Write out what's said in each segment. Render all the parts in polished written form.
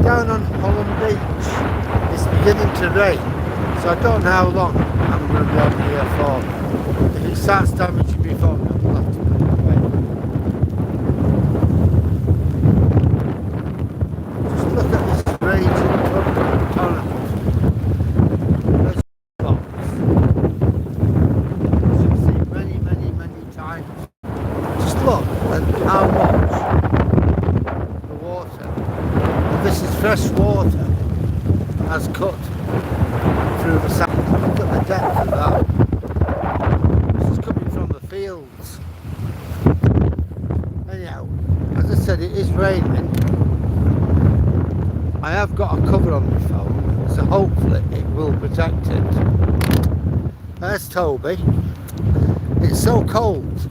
down on Hollym Beach. It's beginning to rain, so I don't know how long I'm going to be on here for. If it starts damaging my phone, I'll have to put it away. Just look at this raging torrent. There's box. As you've seen many times. Just look at how much the water, and this is fresh water, has cut through the sand. Look at the depth of that. This is coming from the fields. Anyhow, as I said, it is raining. I have got a cover on my phone, so hopefully it will protect it. There's Toby. It's so cold.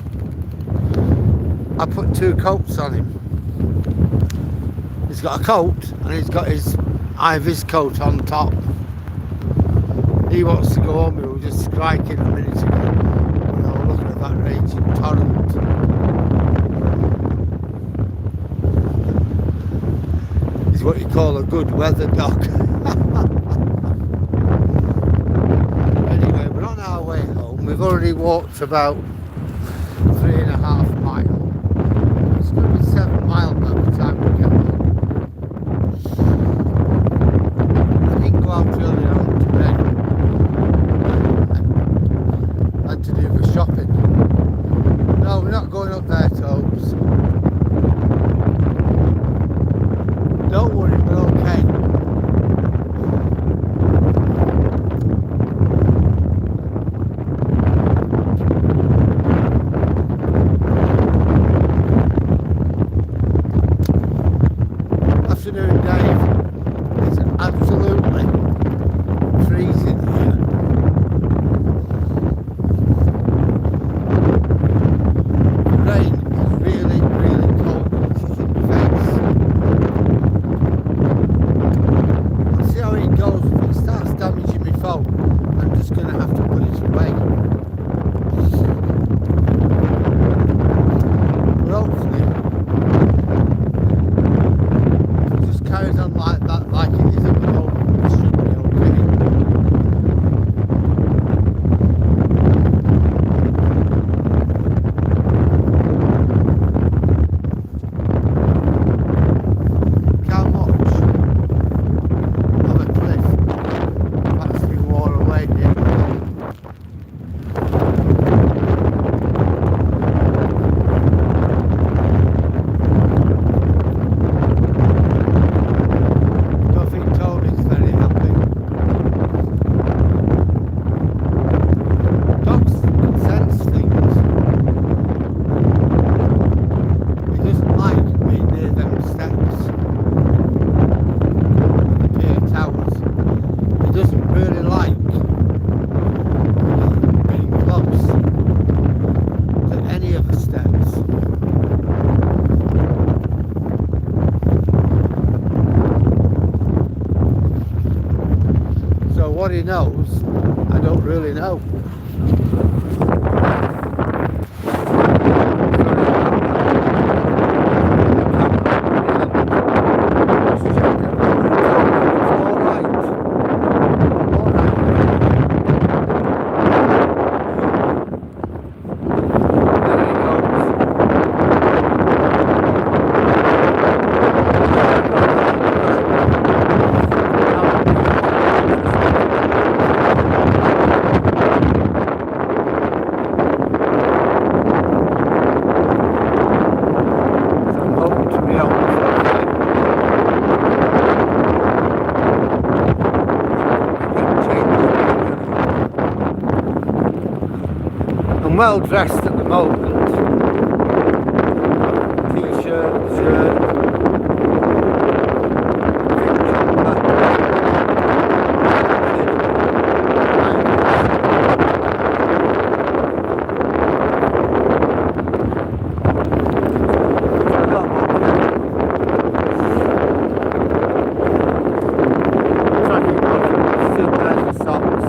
I put 2 coats on him. He's got a coat and he's got his Ivy's coat on top. He wants to go home. We were just striking a minute ago. You know, looking at that raging torrent. He's what you call a good weather dog. Anyway, we're on our way home. We've already walked about 3.5 miles. It's going to be 7 miles by the time we get home. Go out earlier on today. I had to do the shopping. No, we're not going up there, Tobes. Don't worry, we're okay. Afternoon, Dave. It's absolutely freezing here. The rain is really cold and kicking my face. I'll see how it goes. If it starts damaging my phone, I'm just going to have to put it away. But hopefully, if it just carries on like that, like it is at the moment, it should be okay. How much of a cliff that's been worn away here? Don't think Tony's very happy. Dogs can sense things. He doesn't like being near them steps, the pier towers. He doesn't really like being close to any of the steps. So what he knows, I don't really know. I'm well dressed at the moment. T-shirt, shirt. Socks.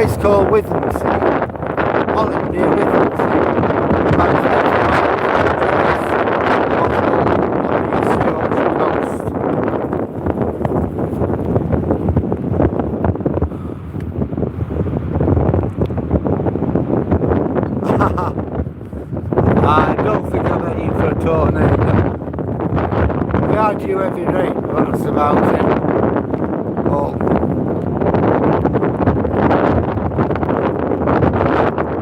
place called Withensea, Hollym near Withensea, about 20 miles on the east coast. I don't think I'm heading for a tornado. We are due heavy rain, but that's about it. Oh.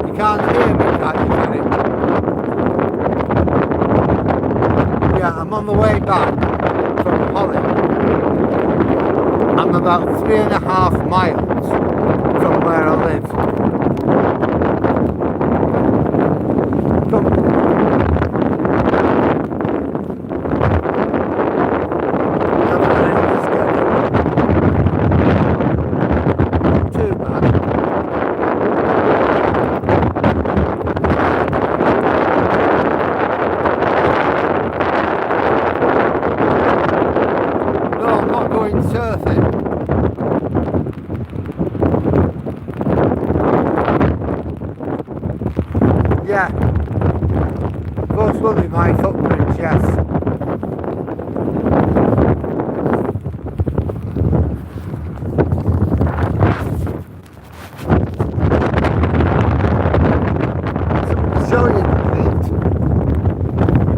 You can't hear me, can you, can you? Yeah, I'm on the way back from Hollym. I'm about 3.5 miles from where I live. Come. Too bad. No, I'm not going surfing. Yeah. Those will be my footprints, yes. Show you the fleet.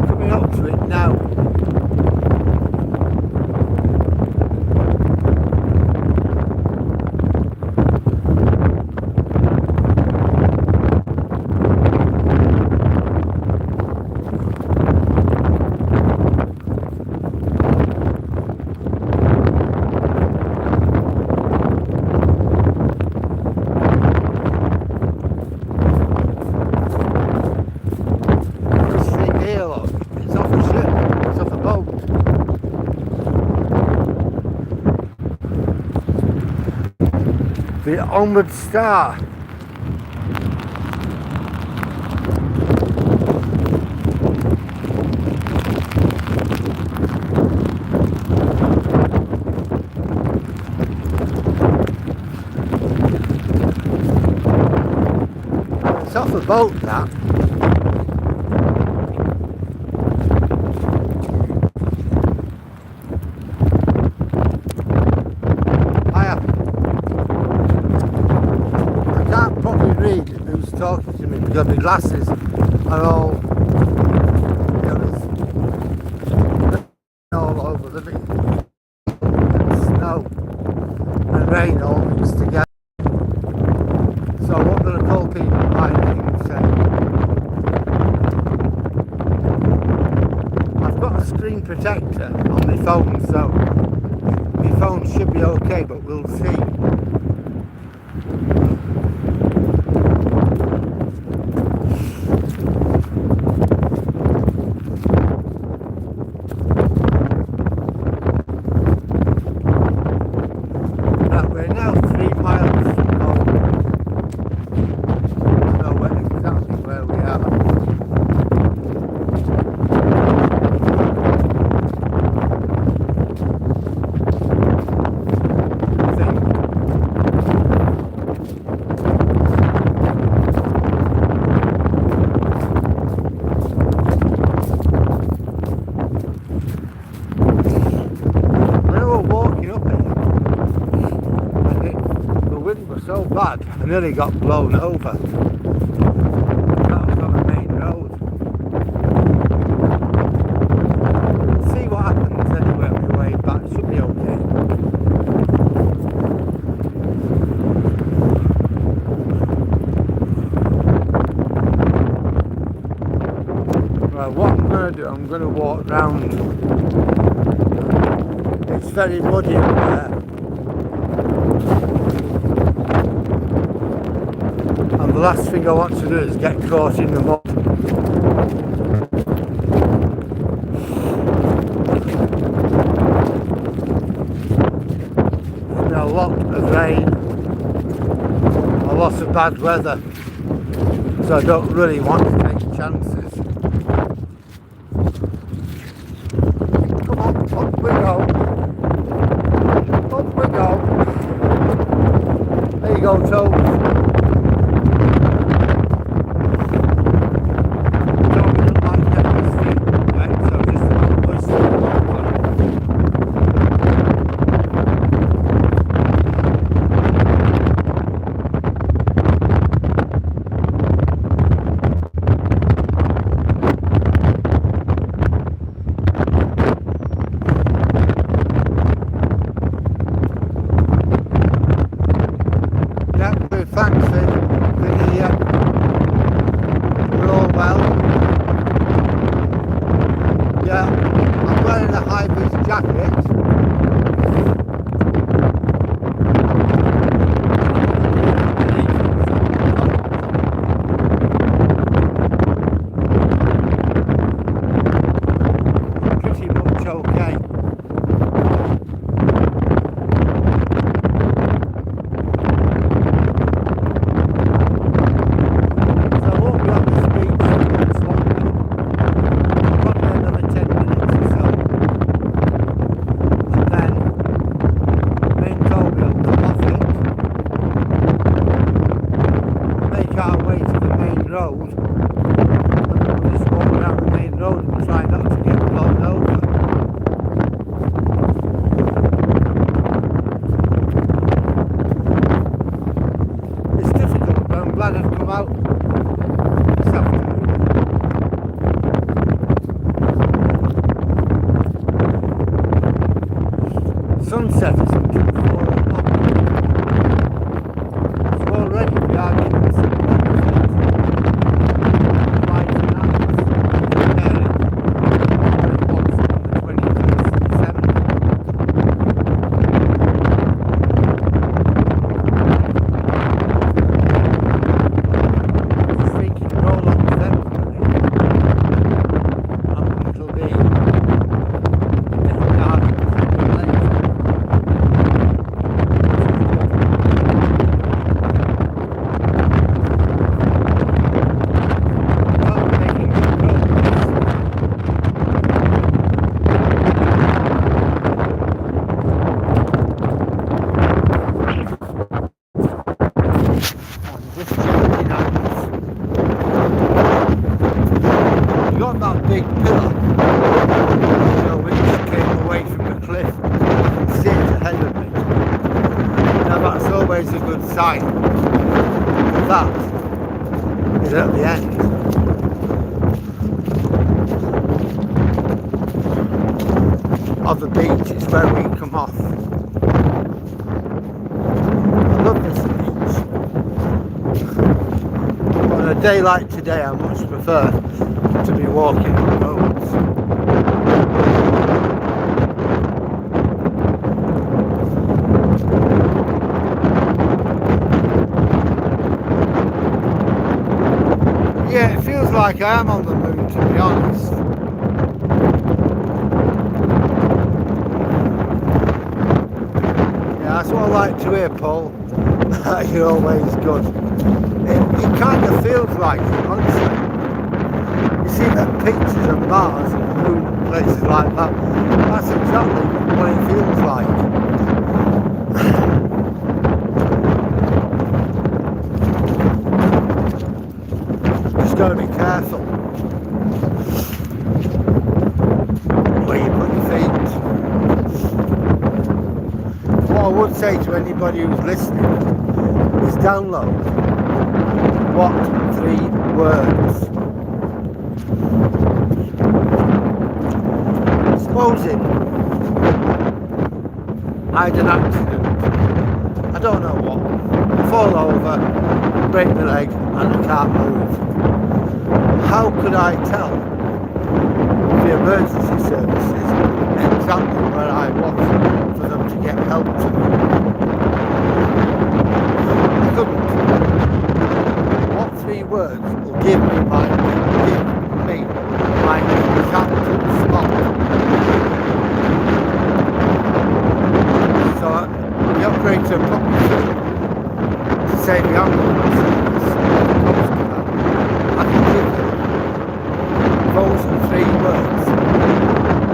Coming up to it now. It's off a ship, it's off a boat. The Onward Star. It's off a boat, that. Read who's talking to me because my glasses are all, there's all over the beach, snow and rain all mixed together. So what do I call people like me and say? I've got a screen protector on my phone, so my phone should be okay, but we'll see. We're now 3 miles from home. I know exactly where we are. I think. When we were walking up it, the wind was so bad, I nearly got blown over. That was on the main road. We'll see what happens anyway on the way back, it should be okay. Well, what I'm going to do, I'm going to walk round. It's very muddy up there. And the last thing I want to do is get caught in the mud. There's been a lot of rain, a lot of bad weather, so I don't really want to take chances. Come on, up we go. Up we go. There you go, Toad. set us until 4 o'clock. So already we are getting some benefit. Right now, preparing what's on the 21st of December. Just thinking roll on February, how come it'll be getting dark later. Well, making good progress. Just changing hands. You got that big pillar, which came away from the cliff. You can see it ahead of me. Now that's always a good sign. That is at the end of the beach. It's where we come off. I love this beach. But on a day like today, I much prefer to be walking on roads. Yeah, it feels like I am on the moon, to be honest. Yeah, that's what I like to hear, Paul. You're always good. It kind of feels like it, honestly. You see the pictures of Mars and the moon and places like that. That's exactly what it feels like. Just got to be careful where you put your feet. What I would say to anybody who's listening is download what 3 words. Supposing I had an accident, I don't know what, fall over, break my leg and I can't move. How could I tell the emergency services exactly where I was for them to get help to me? I couldn't. What 3 words will give me my exact spot? So the operator put me through to say the ambulance service. I can give them those 3 words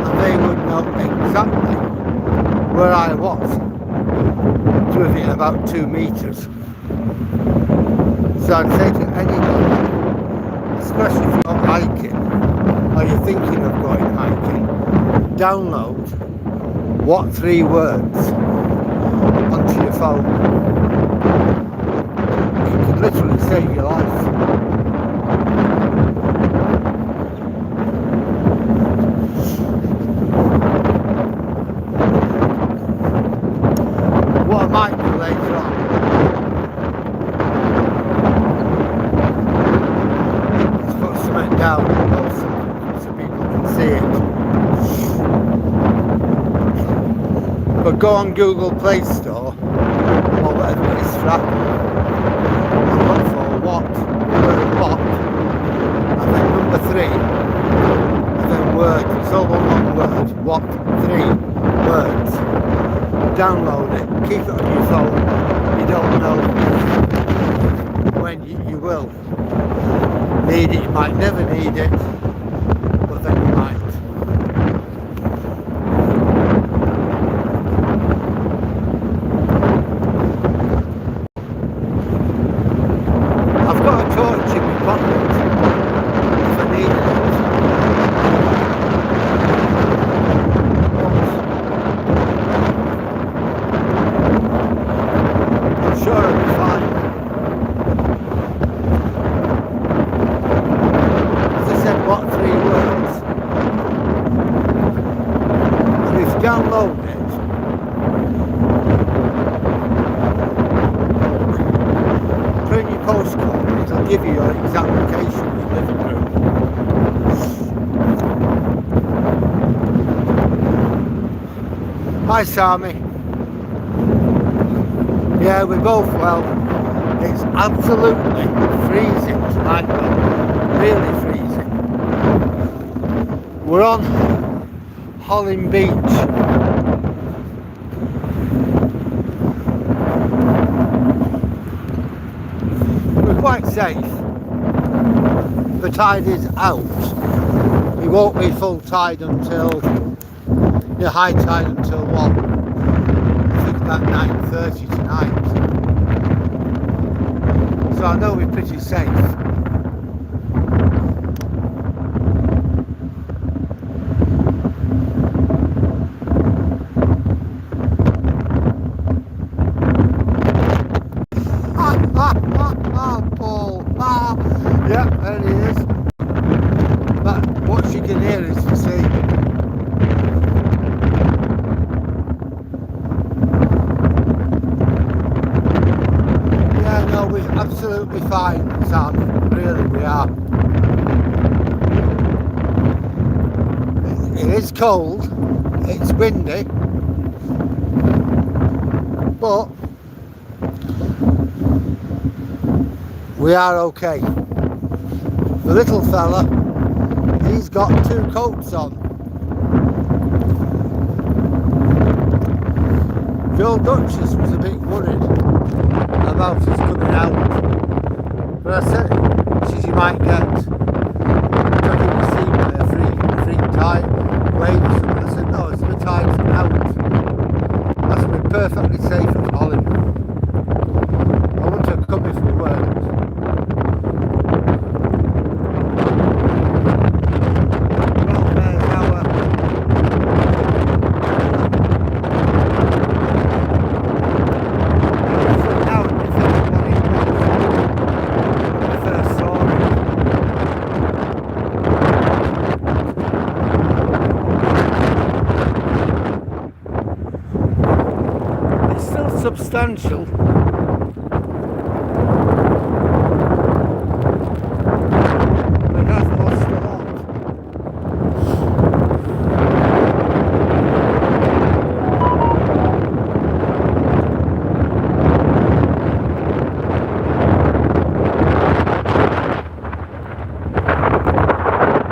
and they would know exactly where I was to within about 2 meters. So I'd say to anybody, especially if you're not hiking or you're thinking of going hiking, download what 3 words onto your phone. It could literally save your life. What I might do later on, is put something down so people can see it. But go on Google Play Store or whatever it is for Apple and look for what, and then number 3, and then word, it's all one long word, what 3 words. Download it, keep it on your phone. You don't know when you will need it. You might never need it, but then you might. I've got a torch in my pocket if I need it. I'm sure it'll be fine. As I said, what 3 words? Hi Sammy. Yeah, we're both well. It's absolutely freezing tonight though. Really freezing. We're on Hollym Beach. We're quite safe. The tide is out. It won't be full tide until high tide until what? I think about 9:30 tonight. So I know we're pretty safe. Paul. Yeah, there he is. But what you can hear is the sea. Yeah, no, we're absolutely fine, Sam. Really, we are. It is cold. It's windy. But we are okay. The little fella, he's got 2 coats on. The old Duchess was a bit worried about us coming out. But I said, she said you might get stuck in the sea by a free tide wave or something. I said, no, it's the tide's out. That's been perfectly safe at Hollym. I wouldn't have come if we weren't. Substantial. But it has lost a lot.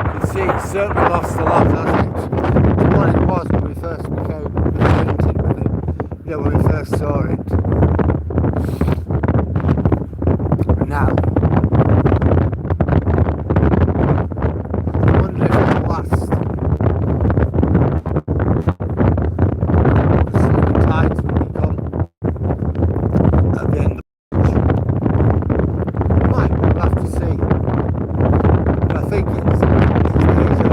You can see it's certainly lost a lot, hasn't it? To what it was when we first became acquainted with it. Yeah, when we first saw it. Now, I wonder if it'll last. We'll see the tides when we come at the end of the beach. We'll have to see. But I think it's days of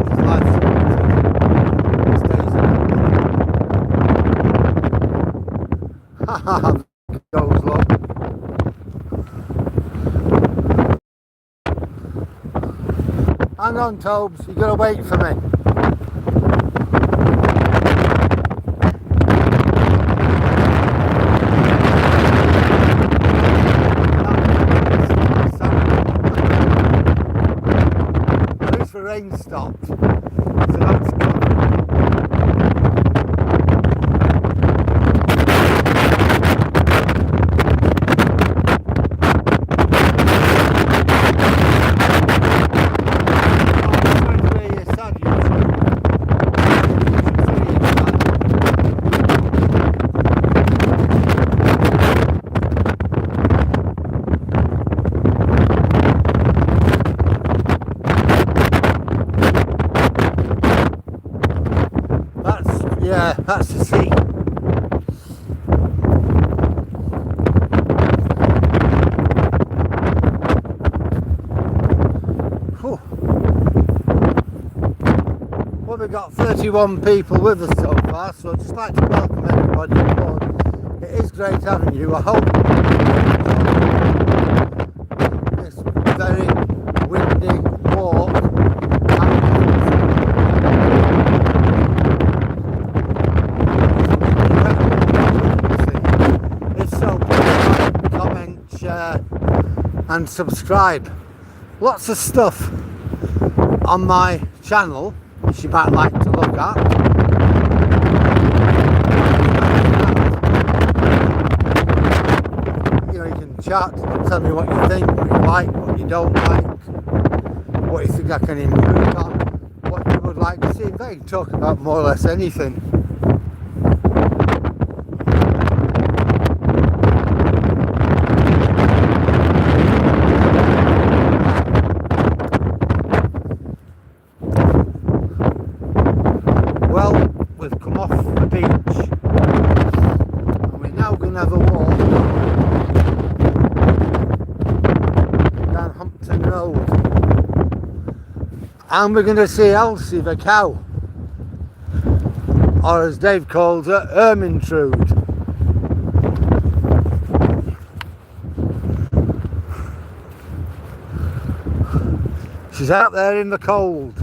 his life's it's days of goes low. Hang on, Tobes, you gotta wait for me. At least the rain stopped, so that's good. Yeah, that's the sea. Whew. Well, we've got 31 people with us so far, so I'd just like to welcome everybody aboard. It is great having you. I hope this very windy walk. And subscribe. Lots of stuff on my channel which you might like to look at. tell me what you think, what you like, what you don't like, what you think I can improve on, what you would like to see. In fact, I can talk about more or less anything. Well, we've come off the beach and we're now going to have a walk down Hampton Road, and we're going to see Elsie the cow, or as Dave calls her, Ermintrude. She's out there in the cold.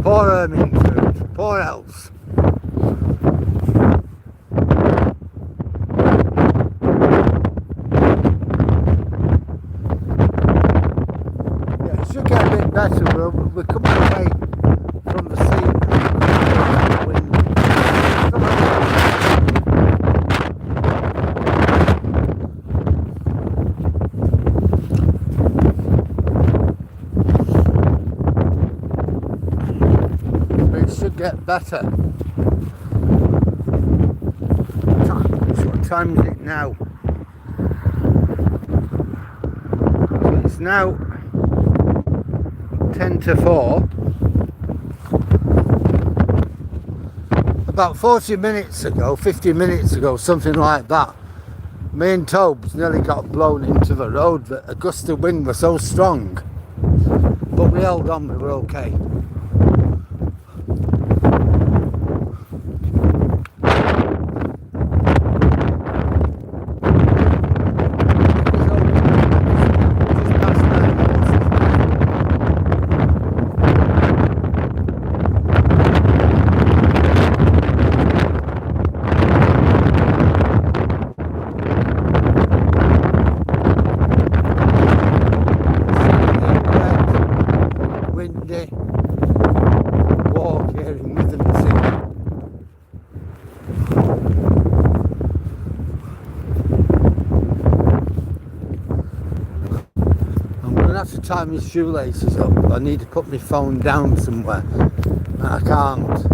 Poor Ermintrude, poor Else. Yeah, it should get a bit better. We're coming away from the sea. Get better. What time is it now? So it's now 10 to 4. About 40 minutes ago, 50 minutes ago, something like that, me and Tobes nearly got blown into the road. A gust of wind was so strong, but we held on, we were okay. Walk here in Withensea. I'm going to have to tie my shoelaces up. I need to put my phone down somewhere, and I can't.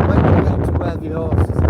When we get to where the horses are,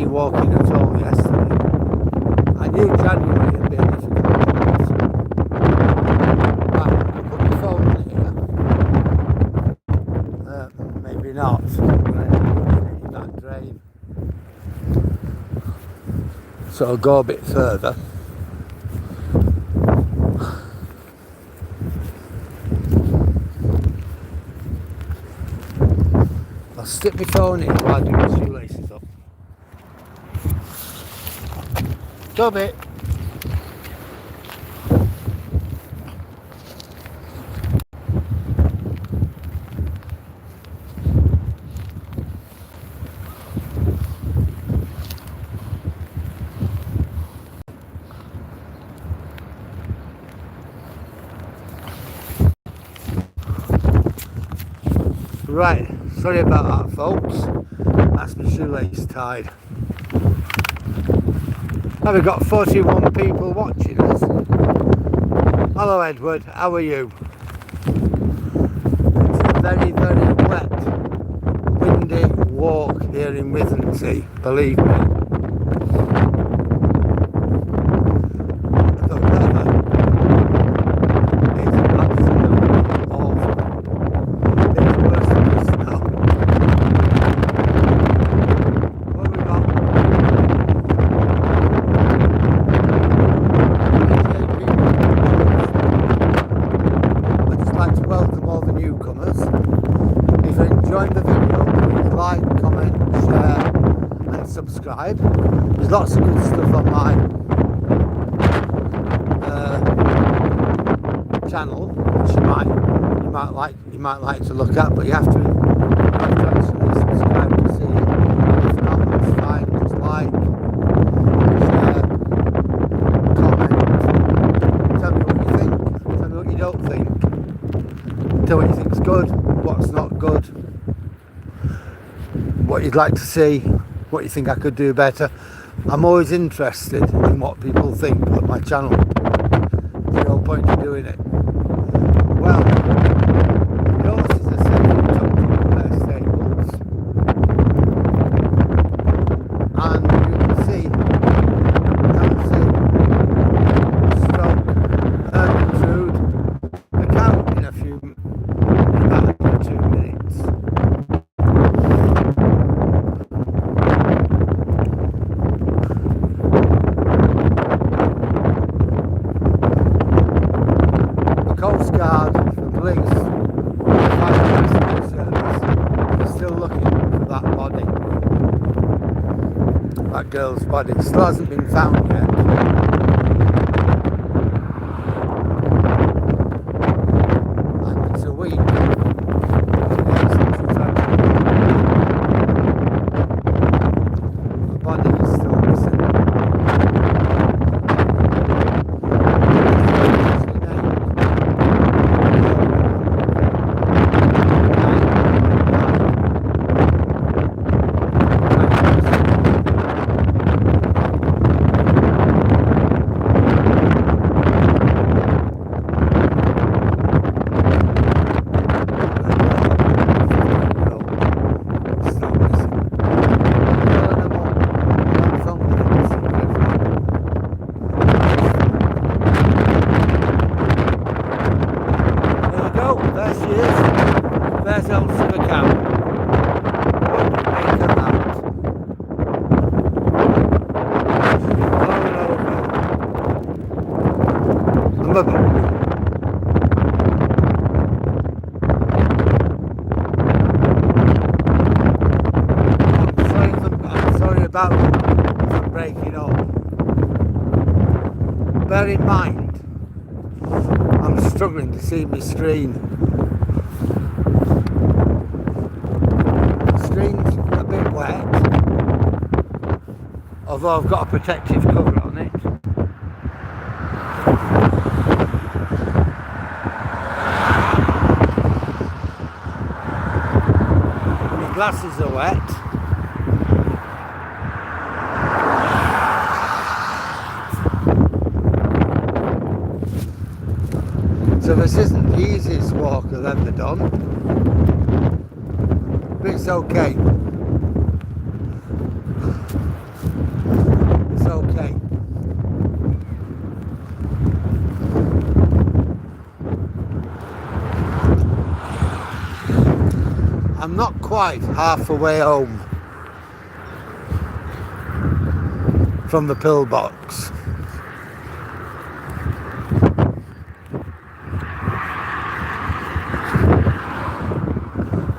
walking at all yesterday. I knew January would be a difficult month. Right, I'll put my phone here. Maybe not. I'm going to end up putting it in that drain. So I'll go a bit further. I'll stick my phone in while I do my shoelaces up. Stop it. Right, sorry about that, folks. That's my shoelace tied. Now we've got 41 people watching us. Hello Edward, how are you? It's very, very wet walk here in Withensea, believe me. The weather is absolutely awful. It's worse than the snow. What have we got? I'd just like to welcome all the newcomers. If you're enjoying the video, please like, comment, share and subscribe. There's lots of good stuff on my channel which you might like to look at, but you have to actually subscribe to see it. If not, it's fine, just like, share, comment, tell me what you think, tell me what you don't think, tell me what you think's good, what's not good, what you'd like to see, what you think I could do better. I'm always interested in what people think of my channel. There's no point in doing it. Well, the horses are safely tucked into their stables, and you can see Nancy stroke Gertrude the cow in about 2 minutes. Coast Guard, the police, the fire rescue service are still looking for that body. That girl's body still hasn't been found yet. And it's a week since we've had the body is still missing. There she is. There's Elsa the cow. What do you make of that? I'm sorry about them breaking up. Bear in mind, I'm struggling to see my screen. The screen's a bit wet, although I've got a protective cover on it. My glasses are wet. So this isn't the easiest walk I've ever done, but it's okay. It's okay. I'm not quite half the way home from the pillbox.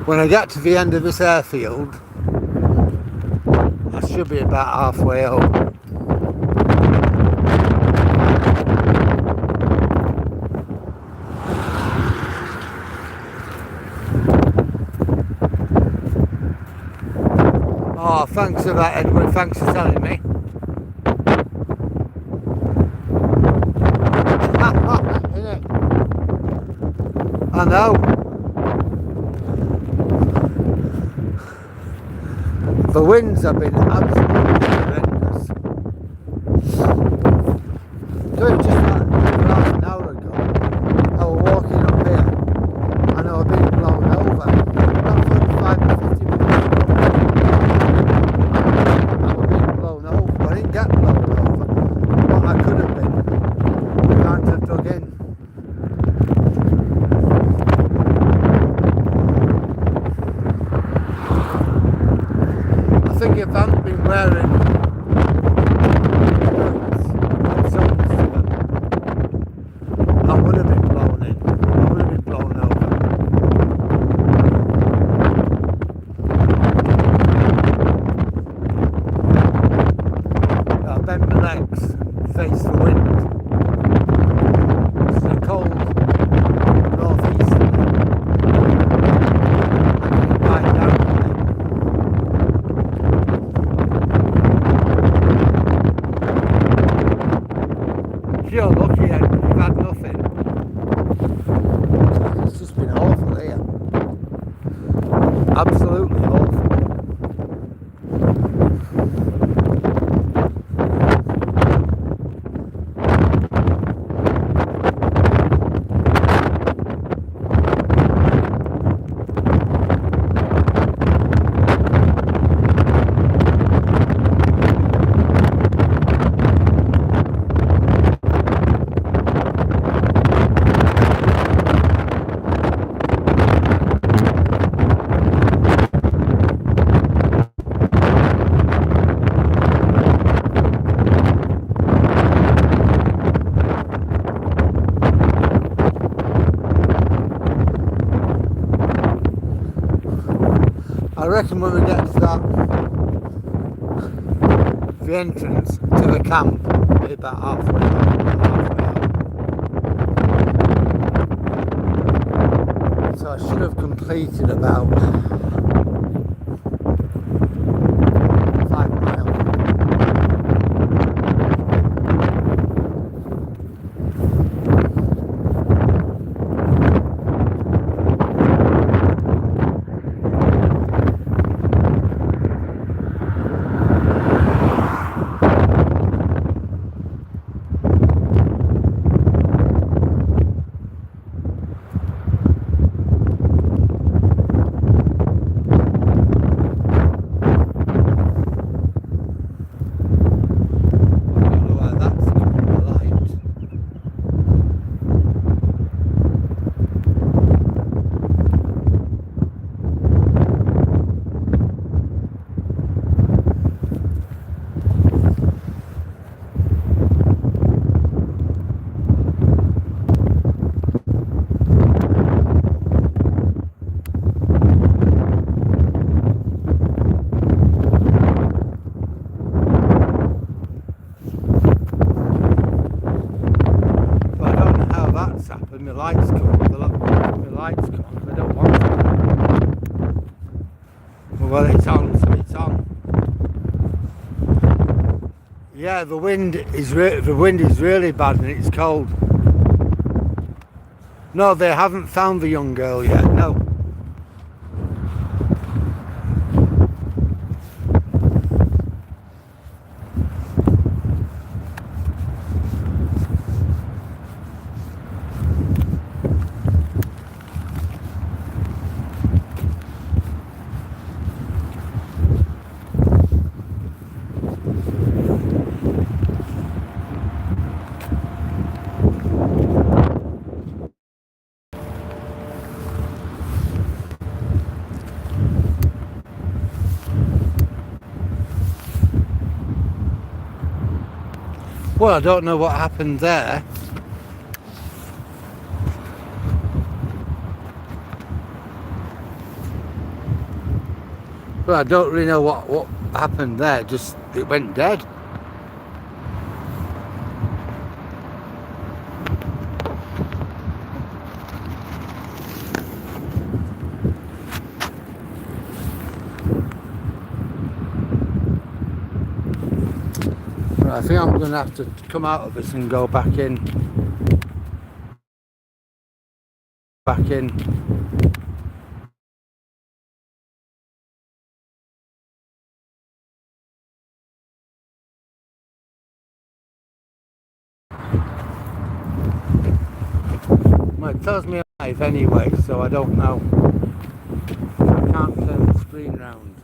When I get to the end of this airfield, I should be about halfway home. Oh, thanks for that, Edward. Thanks for telling me. Isn't it? I know. The winds have been absolutely horrendous. Doing just like half an hour ago, I was walking up here and I was being blown over. About 45 to 50 minutes ago. my legs face the wind. It's a cold northeasterly. I can bite down a bit. You're lucky you've had nothing. It's just been awful here. Absolutely awful. I reckon when we get to the entrance to the camp, it'll be about halfway out. So I should have completed about 5 miles. Happened, my lights come on, I don't want it. Well, it's on, so it's on. Yeah, the wind is really bad and it's cold. No, they haven't found the young girl yet, no. Well, I don't know what happened there. Well, I don't really know what happened there, just it went dead. I think I'm going to have to come out of this and go back in. Well, it tells me I'm live anyway, so I don't know. I can't turn the screen round.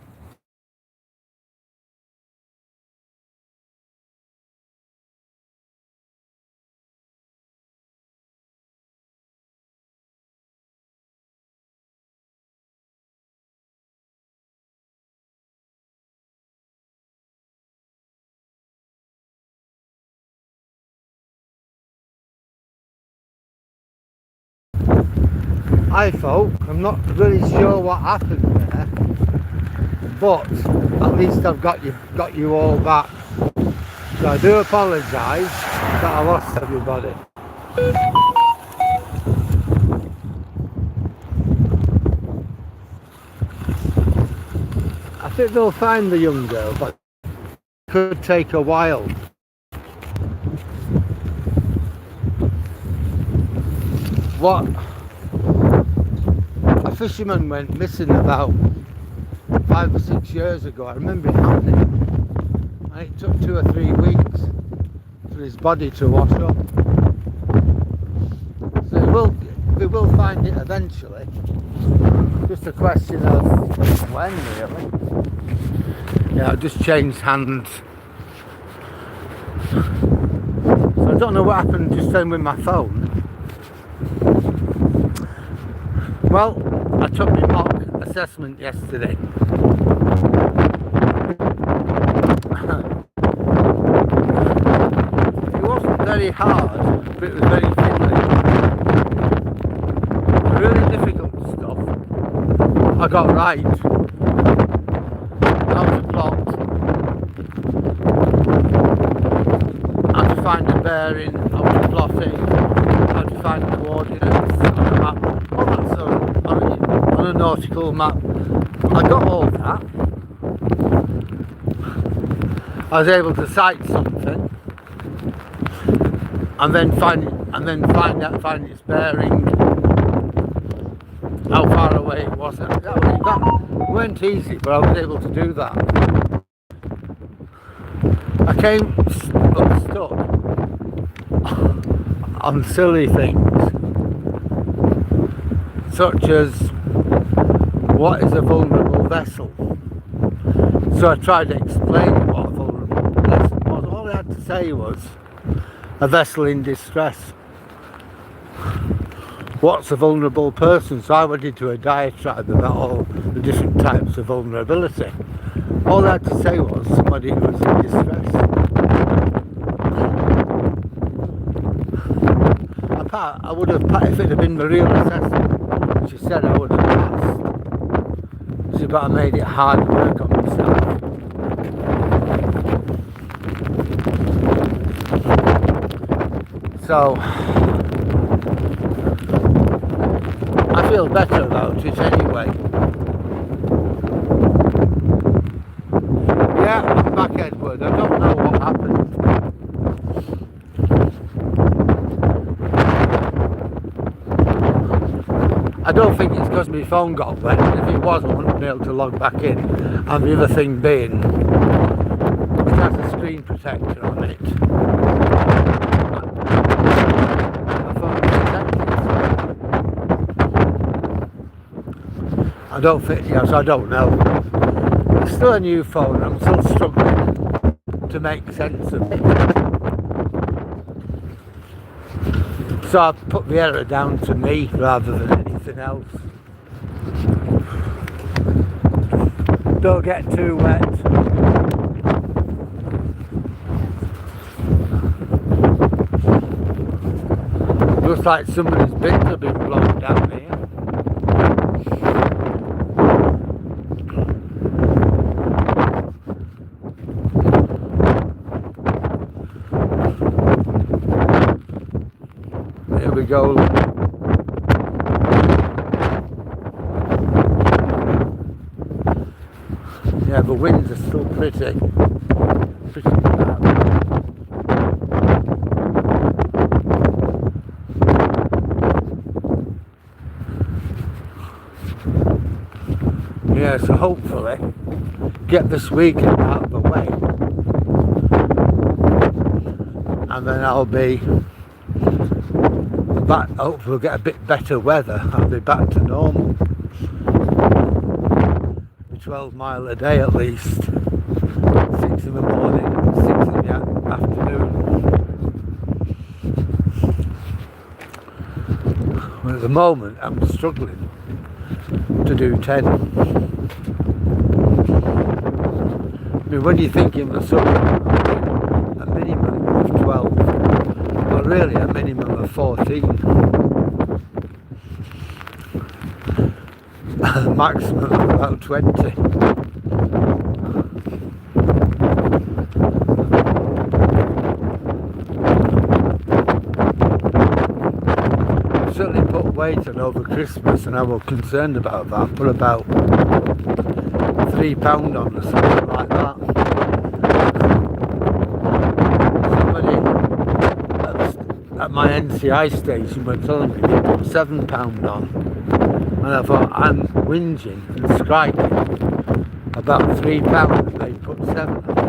Hi folk, I'm not really sure what happened there, but at least I've got you all back. So I do apologise that I lost everybody. I think they'll find the young girl, but it could take a while. What? A fisherman went missing about 5 or 6 years ago. I remember it happening. And it took 2 or 3 weeks for his body to wash up. So they will find it eventually. Just a question of when, really. Yeah, it just changed hands. So I don't know what happened just then with my phone. Well, I took my mock assessment yesterday. It wasn't very hard, but it was very fiddly. The really difficult stuff I got right. How to plot, how to find a bearing, how to plot it, how to find coordinates on a map, all that sort of, on a nautical map. I got all that. I was able to sight something and then find its bearing, how far away it was. That weren't easy, but I was able to do that. I came unstuck on silly things such as what is a vulnerable vessel. So I tried to explain what a vulnerable vessel was. All I had to say was a vessel in distress. What's a vulnerable person? So I went into a diatribe about all the different types of vulnerability. All I had to say was somebody who was in distress. Apart, I would have, if it had been the real assessment, she said I would have passed. But I made it hard work on myself. So I feel better about it anyway. Yeah, I'm back, Edward. I don't know what happened. I don't think it's because my phone got wet. If it was, I wouldn't be able to log back in. And the other thing being, it has a screen protector on it. My phone's protected. I don't think, yes, I don't know. It's still a new phone. I'm still struggling to make sense of it. So I put the error down to me rather than anything else. Don't get too wet. Looks like somebody's bins have been blown down here. Here we go. Yeah, the winds are still pretty bad. Yeah, so hopefully get this weekend out of the way, and then I'll be back. Hopefully we'll get a bit better weather. I'll be back to normal. 12 mile a day at least. 6 in the morning, 6 in the afternoon. Well, at the moment I'm struggling to do 10. I mean, when you're thinking the summer, a minimum of 12, but really a minimum of 14. Maximum of about 20. waiting over Christmas and I was concerned about that. Put about £3 on or something like that. Somebody at my NCI station were telling me they put £7 on. And I thought, I'm whinging and striking about £3 and they put 7 on.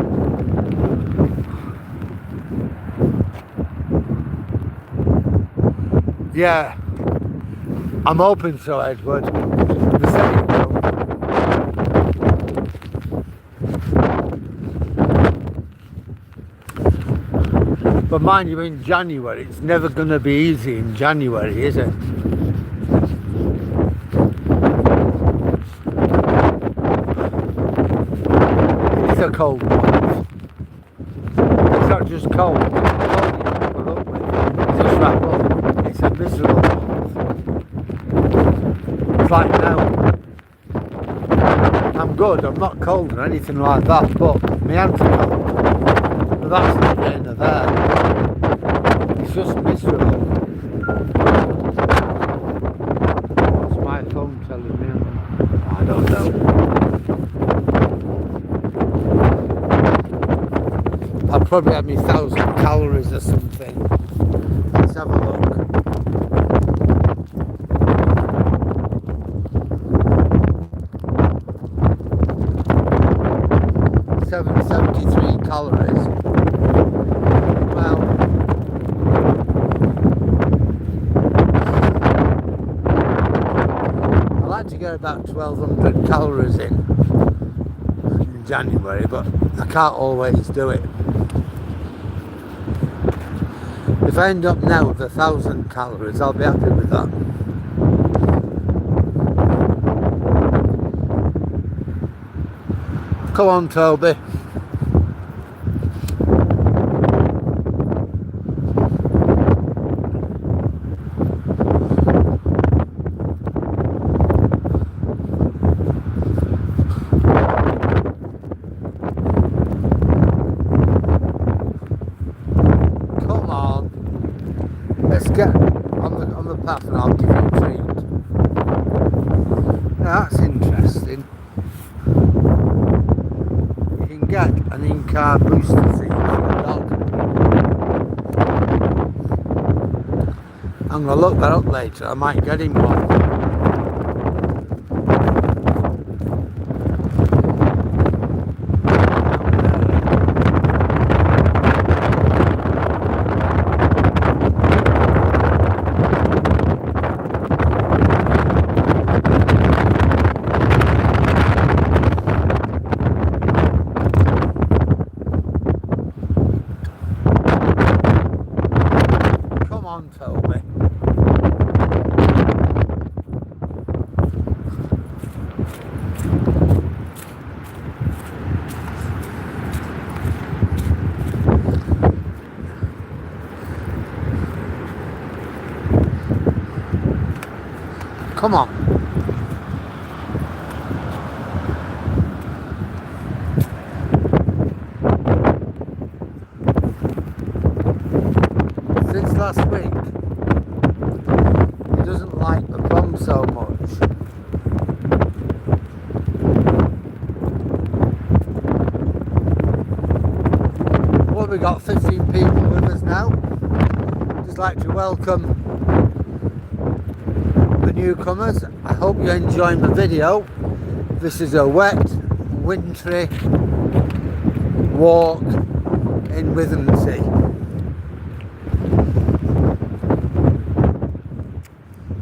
Yeah, I'm hoping so, Edward. The second one. But mind you, in January, it's never going to be easy in January, is it? It's a cold month. It's not just cold. It's cold you can put up with. It's just wrap up. It's a miserable month. It's like now. I'm good, I'm not cold or anything like that, but my hands are cold. But that's neither here nor there. It's just miserable. What's my phone telling me? I don't know. I'll probably have me 1,000 calories or something. Let's have a look. Calories. Well, I like to get about 1,200 calories in January, but I can't always do it. If I end up now with 1,000 calories, I'll be happy with that. Come on, Toby. Let's get on the path and I'll give you a treat. Now that's interesting. You can get an in-car booster seat for a dog. I'm going to look that up later. I might get him one. Come on. Since last week, he doesn't like the prom so much. Well, we got 15 people with us now. Just like to welcome the newcomers. I hope you're enjoying the video. This is a wet, wintry walk in Withensea.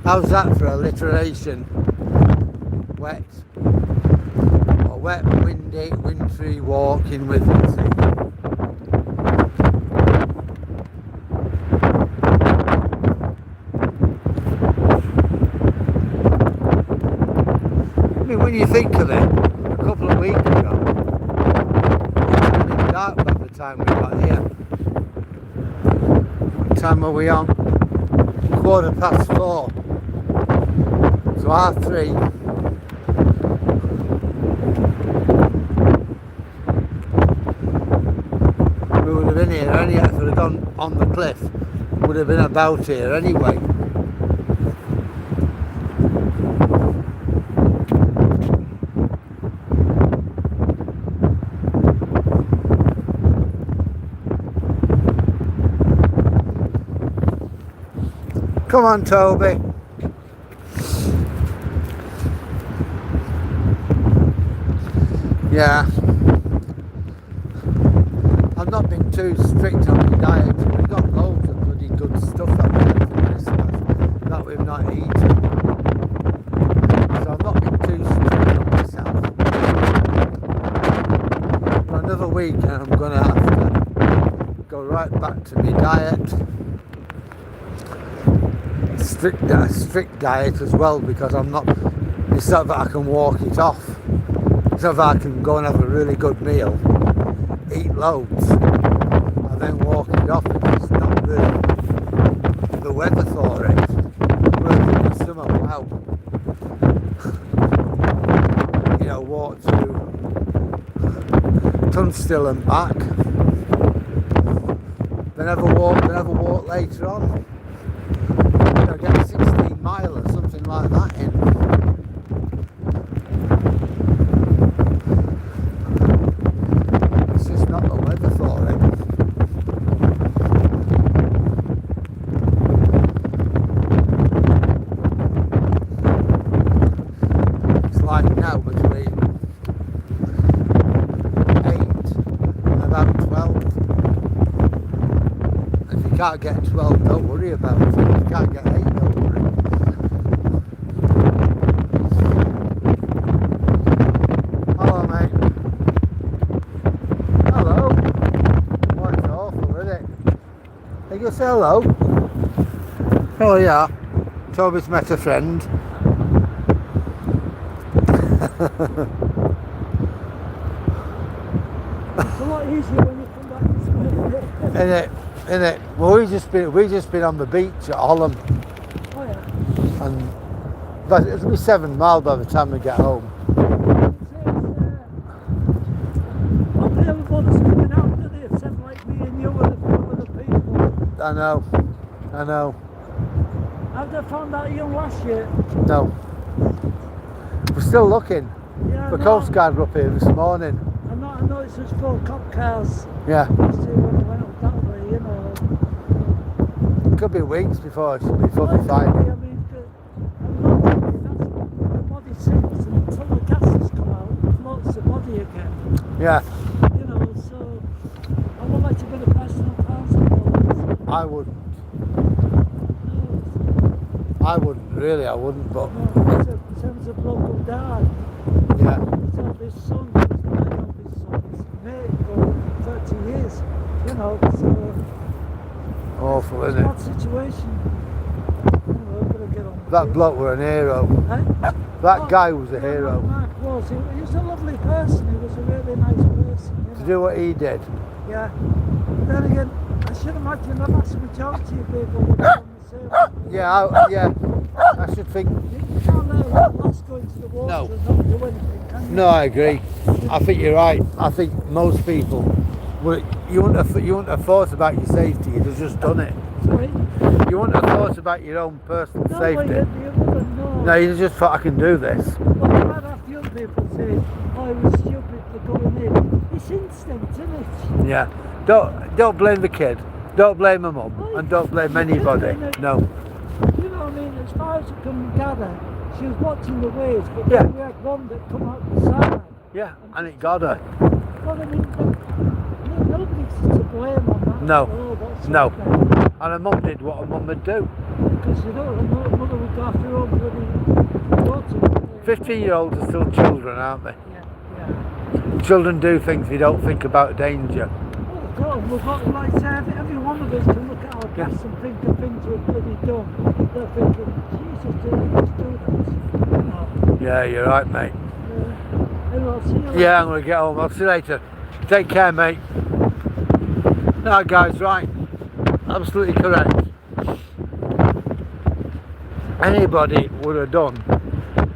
How's that for alliteration? Wet, or wet, windy, wintry walk in Withensea. When you think of it, a couple of weeks ago, it would have been dark by the time we got here. What time are we on? 4:15. So 3:30. We would have been here anyway. If we had gone on the cliff, we would have been about here anyway. Come on, Toby. Yeah. I've not been too strict on the diet. We've got loads of bloody good stuff out there for Christmas that we've not eaten. So I've not been too strict on myself. For another week and I'm going to have to go right back to my diet. Strict diet as well, because I'm not, it's not that I can walk it off. It's not that I can go and have a really good meal, eat loads, and then walk it off because it's not really the weather for it. Whereas in the summer, wow. You know, walk through Tunstall and back. Then have a walk later on. You know, get a 16 mile or something like that in. It's just not the weather for it. It's like now between 8 and about 12. If you can't get 12, don't worry about it. If you can't get 8, don't worry. Hello, mate. Hello. Oh, it's awful, isn't it? Hey, you say hello? Oh, yeah. Toby's met a friend. It's a lot easier when you come back to school. Innit? Well, we just been on the beach at Hollym, Oh yeah. and but it'll be 7 miles by the time we get home. Hopefully everybody's coming out, do they? Except like me and you and a few other people. I know. Have they found out young last year? No. We're still looking. Yeah, The Coast Guard were up here this morning. I know it's just 4 cop cars. Yeah. See when I went up that way, you know. It could be weeks before it should be Well, fully it fine. could be, I mean, the body sinks and until the gases come out, it floats the body again. Yeah. You know, so I would like to get a personal passport. I wouldn't. No, I wouldn't, really, I wouldn't, but in terms of local dad, yeah. so his son, I know his son's mate for 30 years, you know, so Awful, it's a isn't bad it? situation. You know, we've got to get on with That it. bloke were an hero. Eh? That Oh, guy was a yeah, hero. Mark was. He was a lovely person. He was a really nice person. You To know? do what he did. Yeah. But then again, I should imagine the vast majority of people would have done the same. Yeah, I should think. You can't let a little lass go into the water No. and not do anything, can you? No, I agree. I think you're right. I think most people, you wouldn't have thought about your safety. You'd have just done it. Sorry? You wouldn't have thought about your own personal No, safety. you wouldn't know. No, you just thought I can do this. Well, you might have young people say, oh, I was stupid for going in. It's instinct, isn't it? Yeah. Don't blame the kid. Don't blame my mum, and don't blame anybody. No. You know what I mean? As far as you can gather, she was watching the waves, but Yeah. then we had one that come out the side. Yeah, and it got her. Well, I mean, nobody's to blame on that. No. No. whatsoever. And her mum did what her mum would do. Because you know, her mother would go after her own bloody daughter. 15-year-olds are still children, aren't they? Yeah. Children do things they don't think about danger. Oh, God, we've got, like I said, every one of us can look at our past and think of things we've bloody done. They're thinking, Jesus, did I just do that? No. Yeah, you're right, mate. Anyway, I'll see you later. Yeah, I'm going to get home. I'll see you later. Take care, mate. No, guys, right. Absolutely correct. Anybody would have done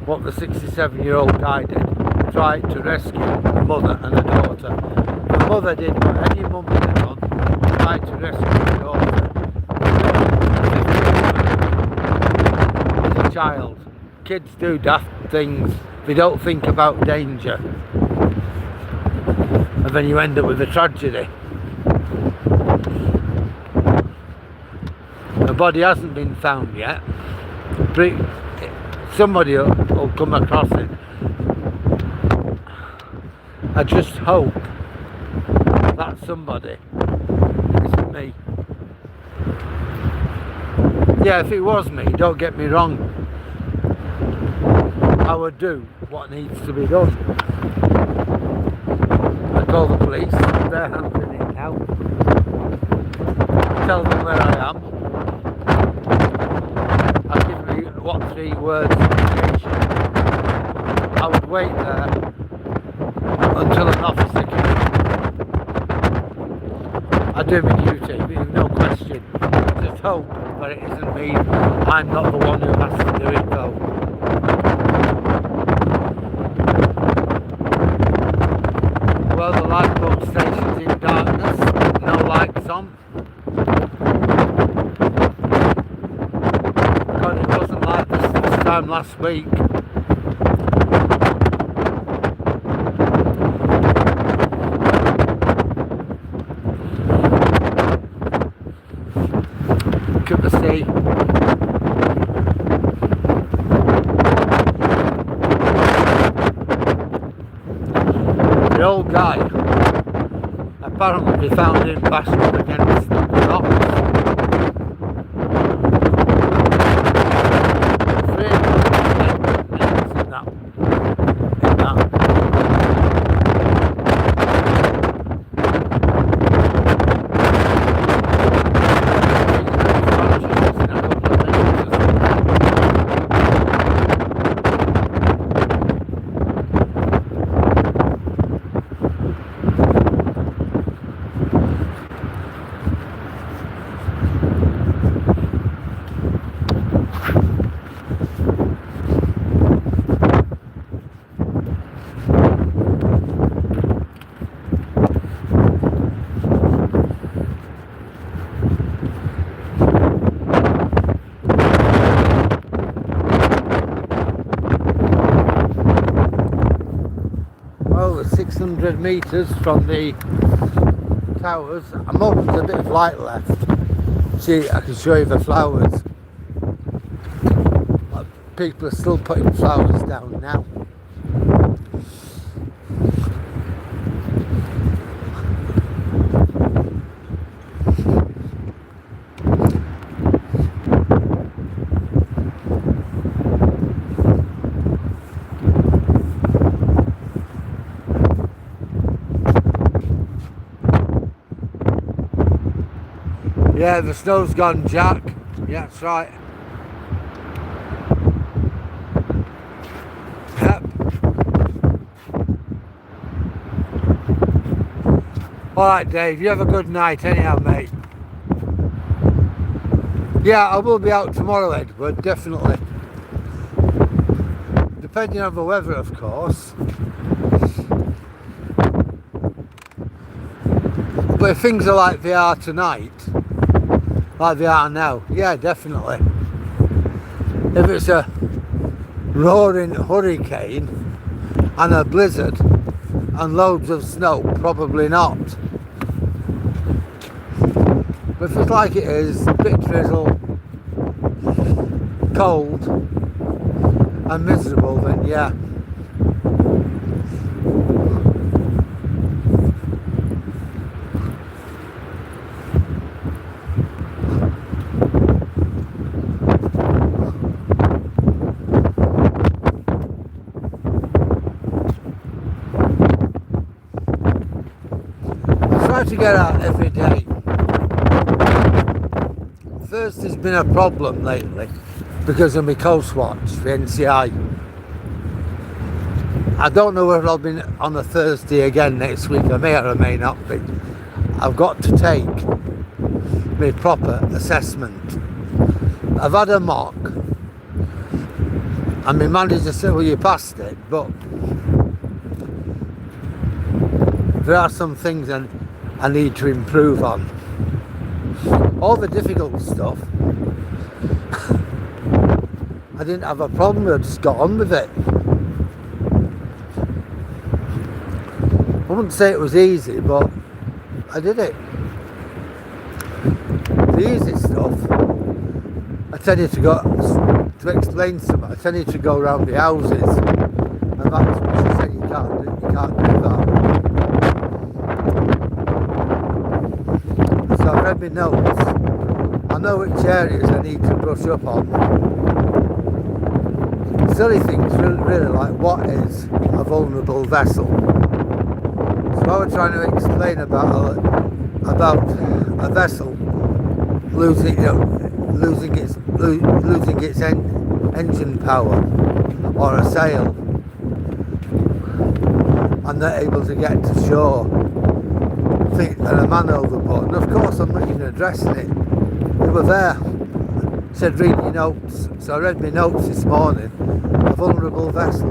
what the 67-year-old guy did. Tried to rescue the mother and her daughter. The mother did what any mum would have done. Tried to rescue her daughter. As a child, kids do daft things. They don't think about danger. And then you end up with a tragedy. And body hasn't been found yet, but somebody will come across it. I just hope that somebody isn't me. Yeah, if it was me, don't get me wrong, I would do what needs to be done. I call the police, they're handling it now. Tell them where I am. I'll give me, 3 words indication. I would wait there until an officer came. I do my duty, no question. Just hope that it isn't me. I'm not the one who has to do it though. Well, the lifeboat station's in darkness, no lights on. God, it wasn't like this time last week. Cup of tea. The old guy, apparently they found him bashed up against the rocks. 300 minutes in that. Well, we're 600 metres from the towers. I'm hoping there's a bit of light left. See, I can show you the flowers. People are still putting flowers down now. Yeah, the snow's gone, Jack. Yeah, that's right. Yep. Alright, Dave, you have a good night anyhow, mate. Yeah, I will be out tomorrow, Edward, definitely. Depending on the weather, of course. But if things are like they are tonight, like they are now, yeah, definitely. If it's a roaring hurricane and a blizzard and loads of snow, probably not. But if it's like it is, a bit drizzle, cold and miserable, then yeah. To get out every day. First, there's been a problem lately because of my coast watch, the NCI. I don't know whether I'll be on a Thursday again next week. I may or I may not be. I've got to take my proper assessment. I've had a mock and my manager said, well, you passed it, but there are some things I need to improve on. All the difficult stuff, I didn't have a problem with, I just got on with it. I wouldn't say it was easy, but I did it. The easy stuff, I tended to go, to explain something, I tended to go around the houses, and that's what she said, you can't do that. So I've read my notes, I know which areas I need to brush up on. Silly things, really like, what is a vulnerable vessel? So I was trying to explain about a vessel losing its engine power or a sail, and they're able to get to shore. And a man overboard, and of course I'm not even addressing it. They were there. Said read your notes. So I read my notes this morning. A vulnerable vessel.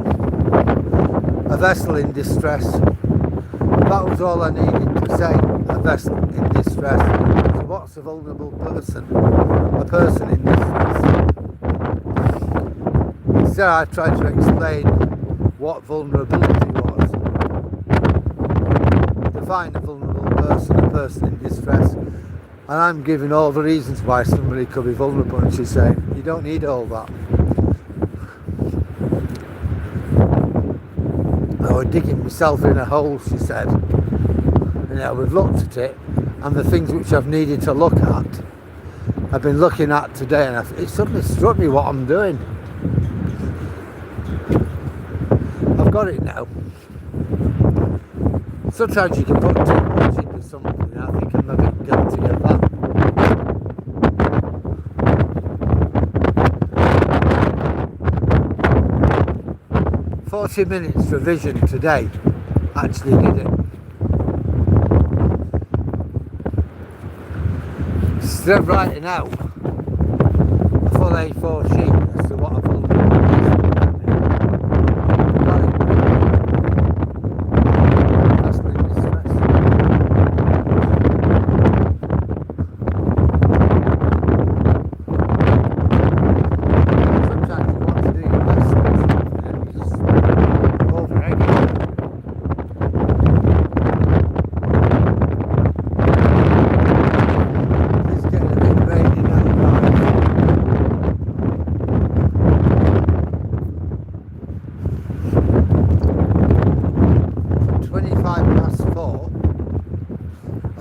A vessel in distress. That was all I needed to say. A vessel in distress. So what's a vulnerable person? A person in distress. Instead I tried to explain what vulnerability was. Define a vulnerable person, a person in distress. And I'm giving all the reasons why somebody could be vulnerable, and she's saying, you don't need all that. I was digging myself in a hole, she said. And we've looked at it, and the things which I've needed to look at, I've been looking at today, and it suddenly struck me what I'm doing. I've got it now. Sometimes you can put too much into something, and I think I'm a bit guilty of that. 40 minutes revision today actually did it. Instead of writing out a full A4 sheet as to what a full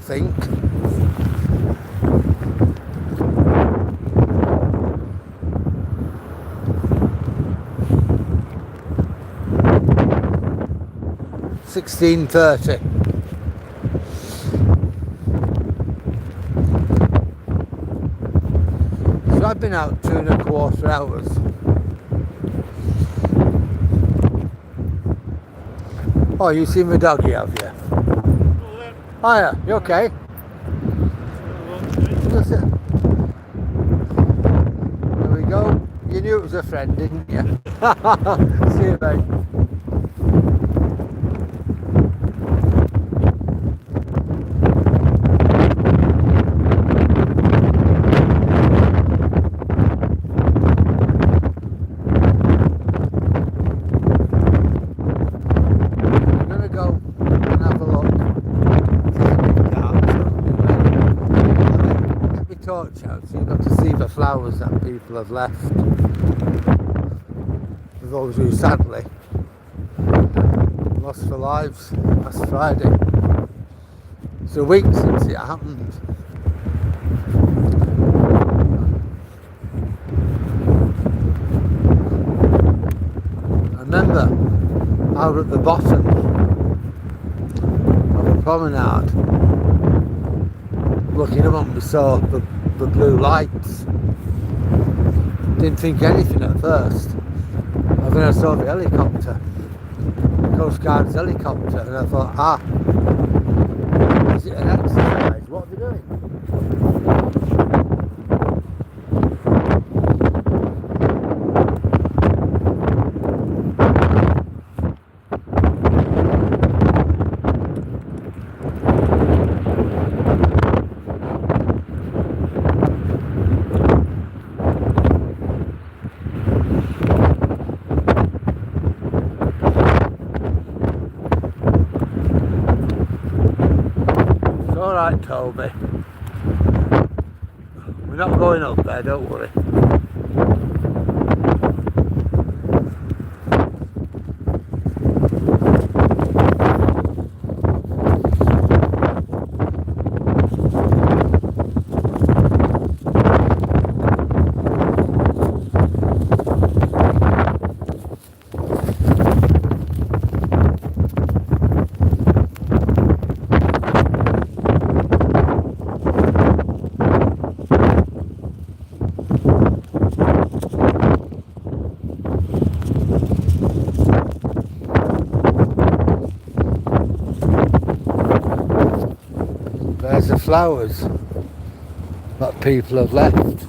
think. $16.30. So I've been out 2.25 hours. Oh, you seen my doggy, have you? Hiya, you okay? There we go. You knew it was a friend, didn't you? See you, mate. Torch out, so you've got to see the flowers that people have left. For those who sadly lost their lives last Friday. It's a week since it happened. I remember out at the bottom of the promenade, looking up, we saw the blue lights. Didn't think anything at first. And then I saw the helicopter, Coast Guard's helicopter, and I thought, is it an exercise? What are they doing? Alright, Toby. We're not going up there, don't worry. There's the flowers that people have left.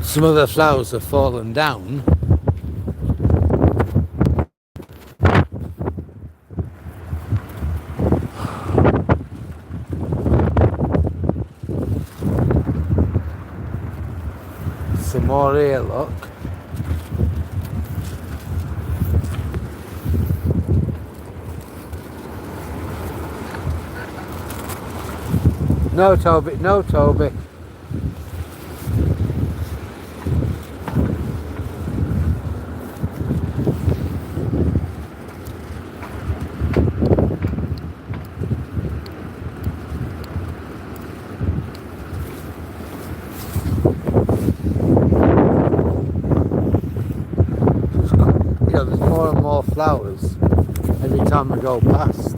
Some of the flowers have fallen down. Some more here, look. No, Toby, no, Toby. You know, there's more and more flowers every time we go past.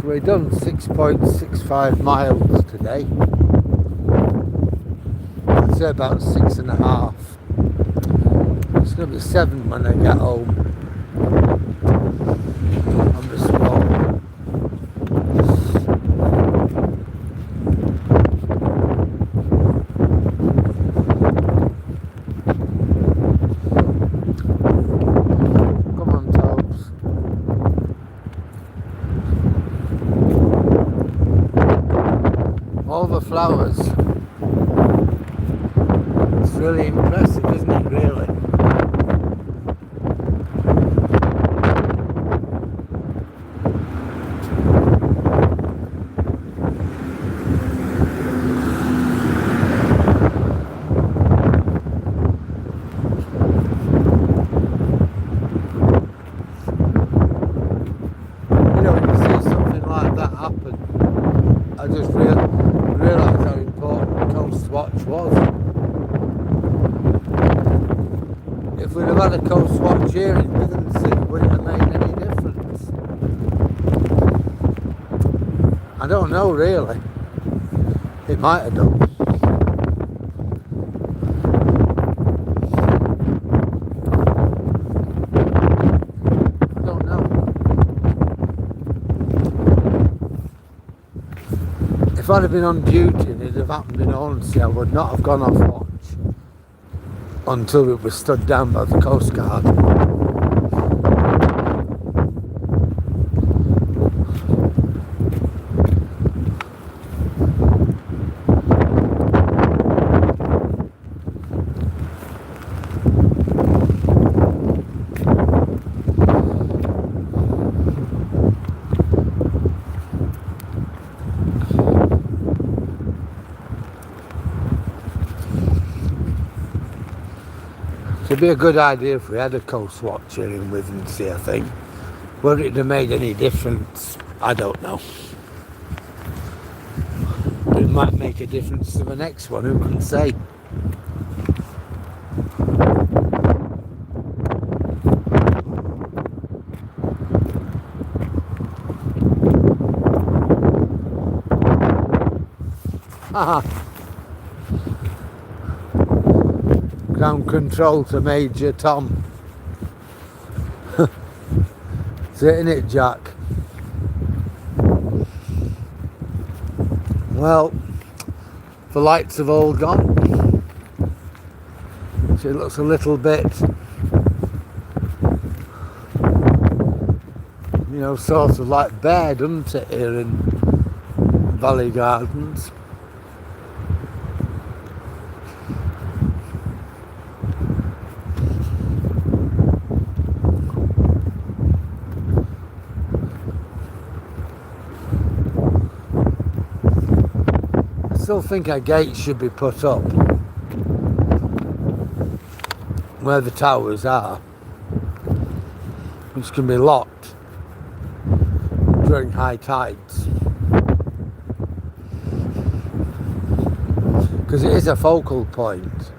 We've done 6.65 miles today. I'd say about 6.5. It's going to be 7 when I get home. On the spot. Come on, Tobes. All the flowers. It's really impressive, isn't it, really? You know, when you see something like that happen, I just realised how important Coast Watch was. If we'd have had a Coast Watch here in Withensea, would it have made any difference? I don't know, really. It might have done. I don't know. If I'd have been on duty and it'd have happened in Hornsey, I would not have gone off watch until it was stood down by the Coast Guard. It'd be a good idea if we had a Coast Watch here in Withensea, I think. Whether it'd have made any difference, I don't know. But it might make a difference to the next one, who can say? Haha. Ground control to Major Tom. Isn't it, Jack? Well, the lights have all gone. So it looks a little bit you know, sort of like bare, doesn't it, here in Valley Gardens? I still think a gate should be put up where the towers are, which can be locked during high tides, because it is a focal point.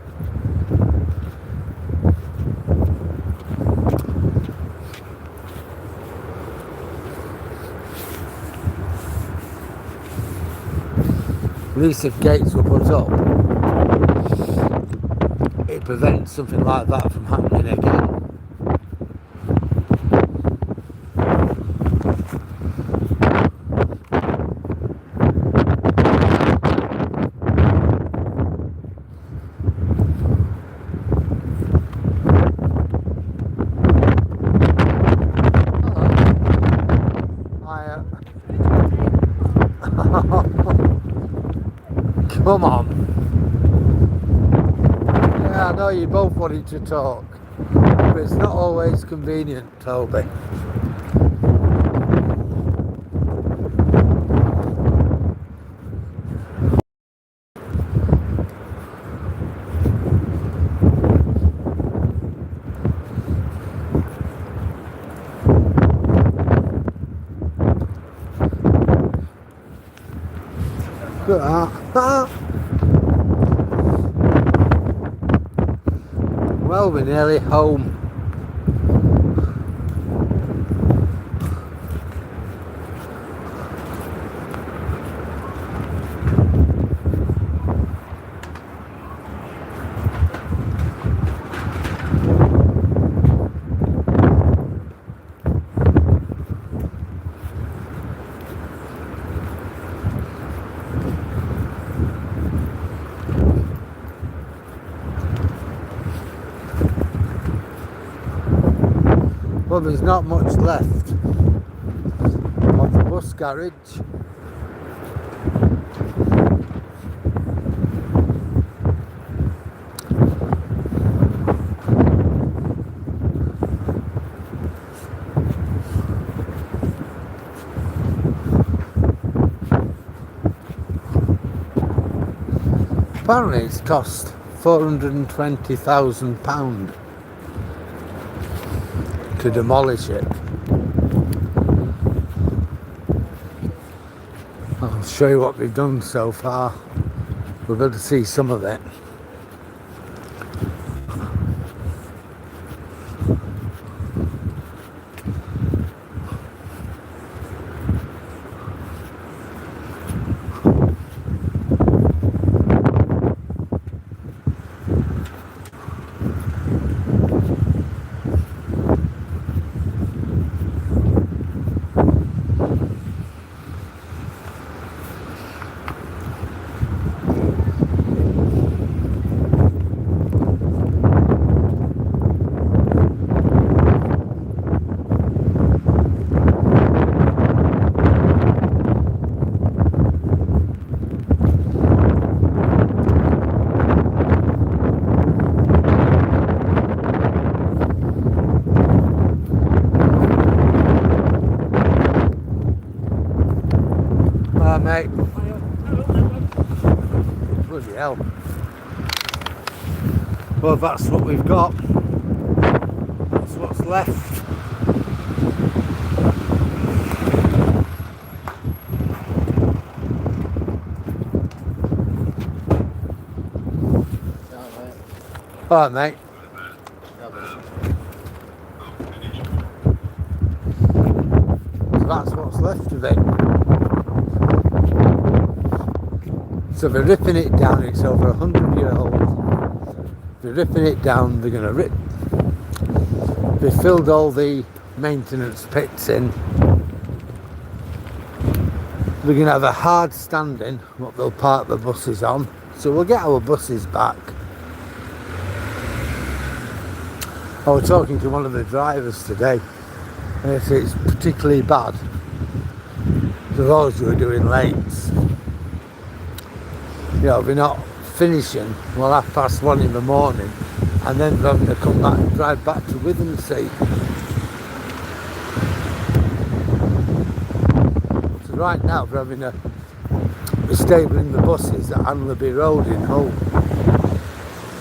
At least if gates were put up, it prevents something like that from happening again. Come on. Yeah, I know you both wanted to talk, but it's not always convenient, Toby. Look at that. Well, we're nearly home. Well, there's not much left of the bus garage. Apparently it's cost £420,000 to demolish it. I'll show you what we've done so far. We're able to see some of it. Mate. Bloody hell. Well, that's what we've got. That's what's left. Alright, mate. So that's what's left of it. So they're ripping it down. It's over 100-year-old. They're ripping it down. They're going to rip. They filled all the maintenance pits in. We're going to have a hard standing, what they'll park the buses on. So we'll get our buses back. I was talking to one of the drivers today, And if it's particularly bad, for those who are doing lates, you know, we're not finishing well 1:30 in the morning and then we're having to come back and drive back to Withensea. So right now we're having we're stabling the buses at Onward Road in Hull,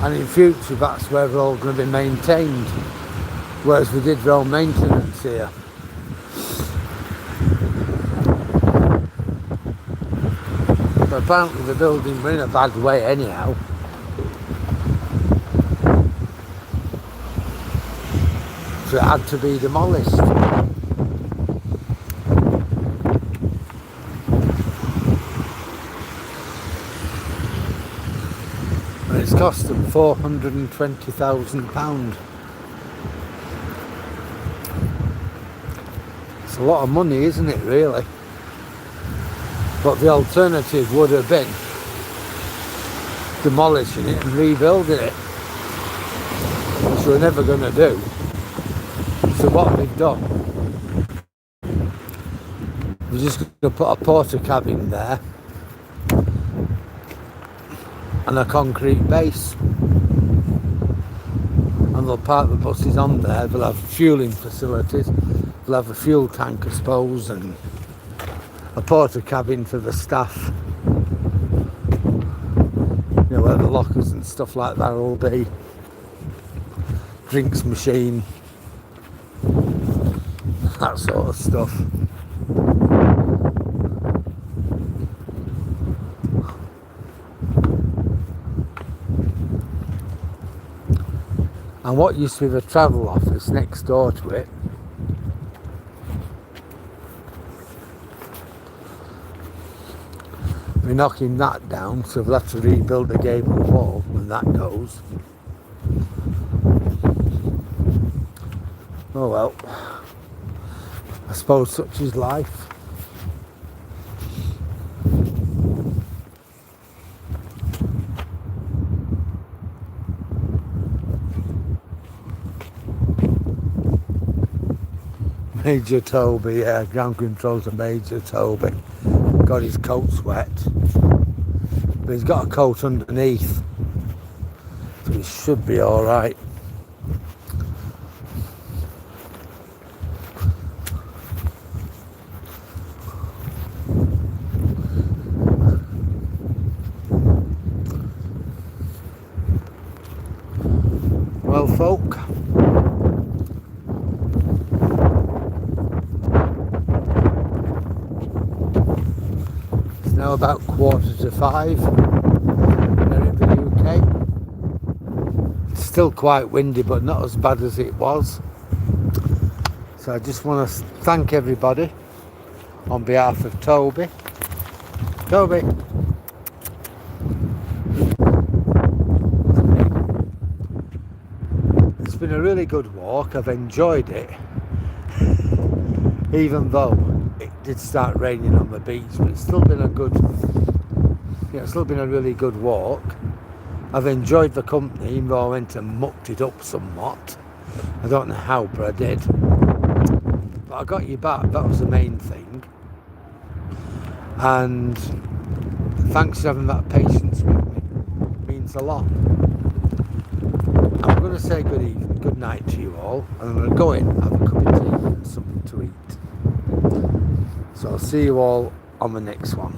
and in future that's where they're all going to be maintained, whereas we did road maintenance here. But apparently the building were in a bad way anyhow. So it had to be demolished. And it's cost them £420,000. It's a lot of money, isn't it, really? But the alternative would have been demolishing it and rebuilding it, which we're never going to do. So what we've done, we're just going to put a porter cabin there and a concrete base, and they'll park the buses on there. They'll have fueling facilities, they'll have a fuel tank I suppose, and a porter cabin for the staff, you know, where the lockers and stuff like that will be, drinks machine, that sort of stuff. And what used to be the travel office next door to it, we're knocking that down, so we'll have to rebuild the gable wall when that goes. Oh well, I suppose such is life. Major Toby, yeah, ground control's a Major Toby. Got his coat wet, but he's got a coat underneath, so he should be alright. Well, folk, now about 4:45 here in the UK. It's still quite windy, but not as bad as it was. So I just want to thank everybody on behalf of Toby. Toby! It's been a really good walk. I've enjoyed it. Even though it did start raining on the beach, but it's still been a really good walk. I've enjoyed the company, even though I went and mucked it up somewhat. I don't know how, but I did. But I got you back, that was the main thing. And thanks for having that patience with me. It means a lot. I'm going to say good evening, good night to you all, and I'm going to go in, have a cup of tea and something to eat. So I'll see you all on the next one.